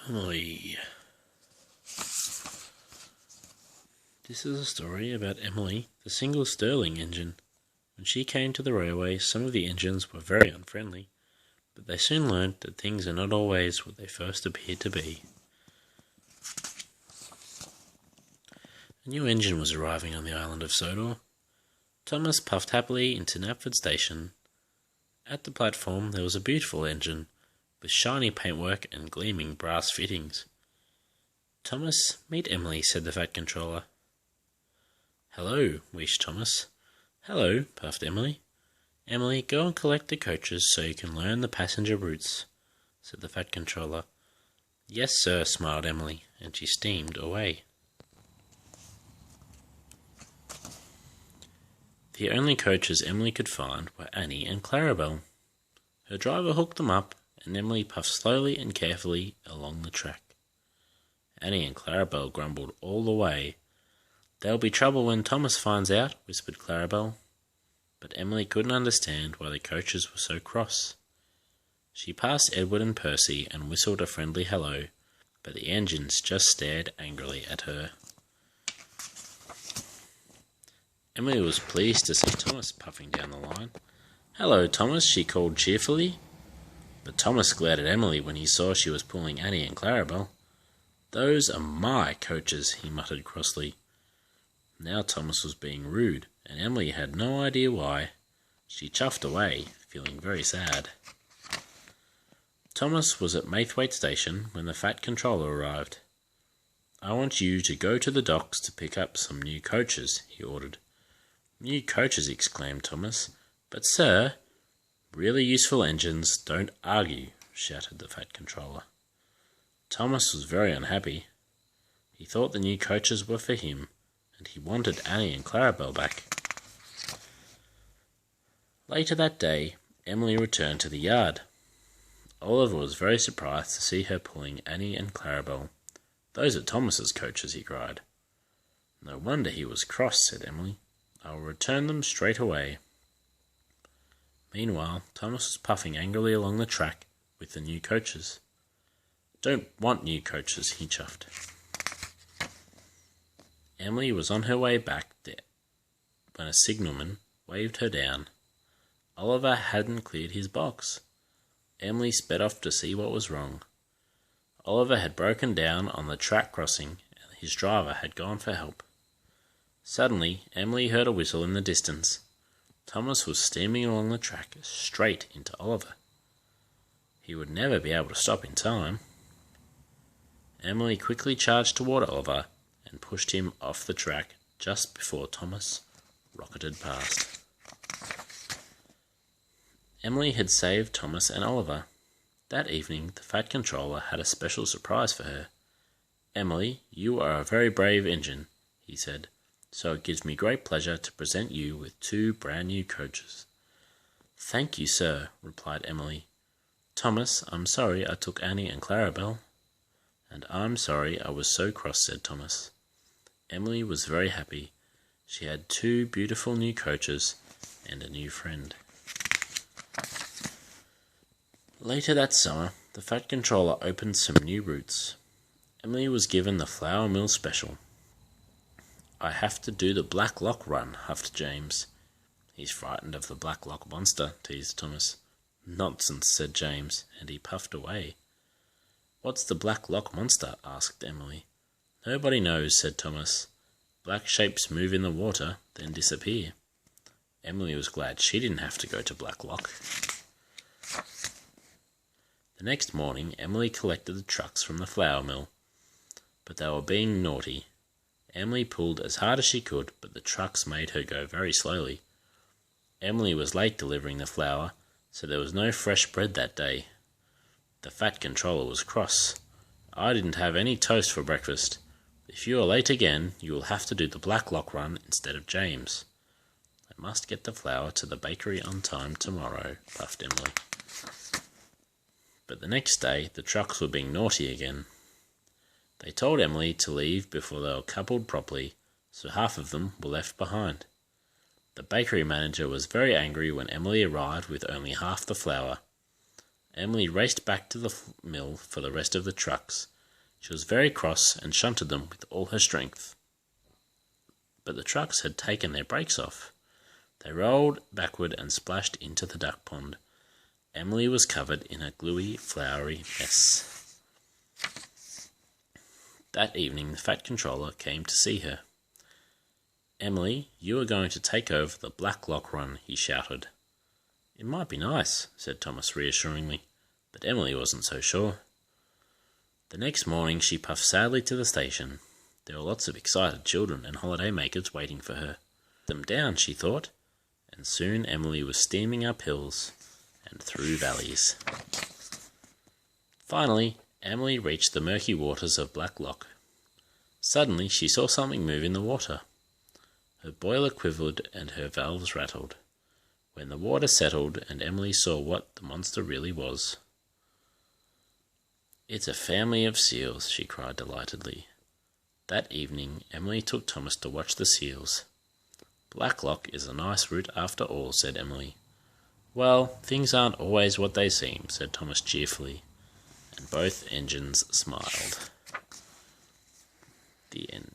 Emily. This is a story about Emily, the single Stirling engine. When she came to the railway, some of the engines were very unfriendly, but they soon learnt that things are not always what they first appear to be. A new engine was arriving on the island of Sodor. Thomas puffed happily into Knapford Station. At the platform there was a beautiful engine, with shiny paintwork and gleaming brass fittings. "Thomas, meet Emily," said the Fat Controller. "Hello," wheezed Thomas. "Hello," puffed Emily. "Emily, go and collect the coaches so you can learn the passenger routes," said the Fat Controller. "Yes, sir," smiled Emily, and she steamed away. The only coaches Emily could find were Annie and Clarabel. Her driver hooked them up, and Emily puffed slowly and carefully along the track. Annie and Clarabel grumbled all the way. "There'll be trouble when Thomas finds out," whispered Clarabel. But Emily couldn't understand why the coaches were so cross. She passed Edward and Percy and whistled a friendly hello, but the engines just stared angrily at her. Emily was pleased to see Thomas puffing down the line. "Hello, Thomas," she called cheerfully. But Thomas glared at Emily when he saw she was pulling Annie and Clarabel. "Those are my coaches," he muttered crossly. Now Thomas was being rude, and Emily had no idea why. She chuffed away, feeling very sad. Thomas was at Maithwaite Station when the Fat Controller arrived. "I want you to go to the docks to pick up some new coaches," he ordered. "New coaches!" exclaimed Thomas. "But, sir—" "Really useful engines don't argue," shouted the Fat Controller. Thomas was very unhappy. He thought the new coaches were for him, and he wanted Annie and Clarabel back. Later that day, Emily returned to the yard. Oliver was very surprised to see her pulling Annie and Clarabel. "Those are Thomas's coaches," he cried. "No wonder he was cross," said Emily. "I will return them straight away." Meanwhile, Thomas was puffing angrily along the track with the new coaches. "Don't want new coaches," he chuffed. Emily was on her way back there when a signalman waved her down. Oliver hadn't cleared his box. Emily sped off to see what was wrong. Oliver had broken down on the track crossing, and his driver had gone for help. Suddenly, Emily heard a whistle in the distance. Thomas was steaming along the track straight into Oliver. He would never be able to stop in time. Emily quickly charged toward Oliver and pushed him off the track just before Thomas rocketed past. Emily had saved Thomas and Oliver. That evening, the Fat Controller had a special surprise for her. "Emily, you are a very brave engine," he said. "So it gives me great pleasure to present you with 2 brand new coaches." "Thank you, sir," replied Emily. "Thomas, I'm sorry I took Annie and Clarabel." "And I'm sorry I was so cross," said Thomas. Emily was very happy. She had 2 beautiful new coaches and a new friend. Later that summer, the Fat Controller opened some new routes. Emily was given the Flour Mill Special. "I have to do the Black Lock run," huffed James. "He's frightened of the Black Lock monster," teased Thomas. "Nonsense," said James, and he puffed away. "What's the Black Lock monster?" asked Emily. "Nobody knows," said Thomas. "Black shapes move in the water, then disappear." Emily was glad she didn't have to go to Black Lock. The next morning, Emily collected the trucks from the flour mill, but they were being naughty. Emily pulled as hard as she could, but the trucks made her go very slowly. Emily was late delivering the flour, so there was no fresh bread that day. The Fat Controller was cross. "I didn't have any toast for breakfast. If you are late again, you will have to do the Black Lock run instead of James." "I must get the flour to the bakery on time tomorrow," puffed Emily. But the next day, the trucks were being naughty again. They told Emily to leave before they were coupled properly, so half of them were left behind. The bakery manager was very angry when Emily arrived with only half the flour. Emily raced back to the mill for the rest of the trucks, She was very cross and shunted them with all her strength. But the trucks had taken their brakes off. They rolled backward and splashed into the duck pond. Emily was covered in a gluey, floury mess. That evening the Fat Controller came to see her. "Emily, you are going to take over the Black Lock run," he shouted. "It might be nice," said Thomas reassuringly, but Emily wasn't so sure. The next morning she puffed sadly to the station. There were lots of excited children and holiday makers waiting for her. "Them down," she thought, and soon Emily was steaming up hills and through valleys. Finally, Emily reached the murky waters of Black Lock. Suddenly she saw something move in the water. Her boiler quivered and her valves rattled. When the water settled and Emily saw what the monster really was. "It's a family of seals," she cried delightedly. That evening, Emily took Thomas to watch the seals. "Black Lock is a nice route after all," said Emily. "Well, things aren't always what they seem," said Thomas cheerfully, and both engines smiled. The end.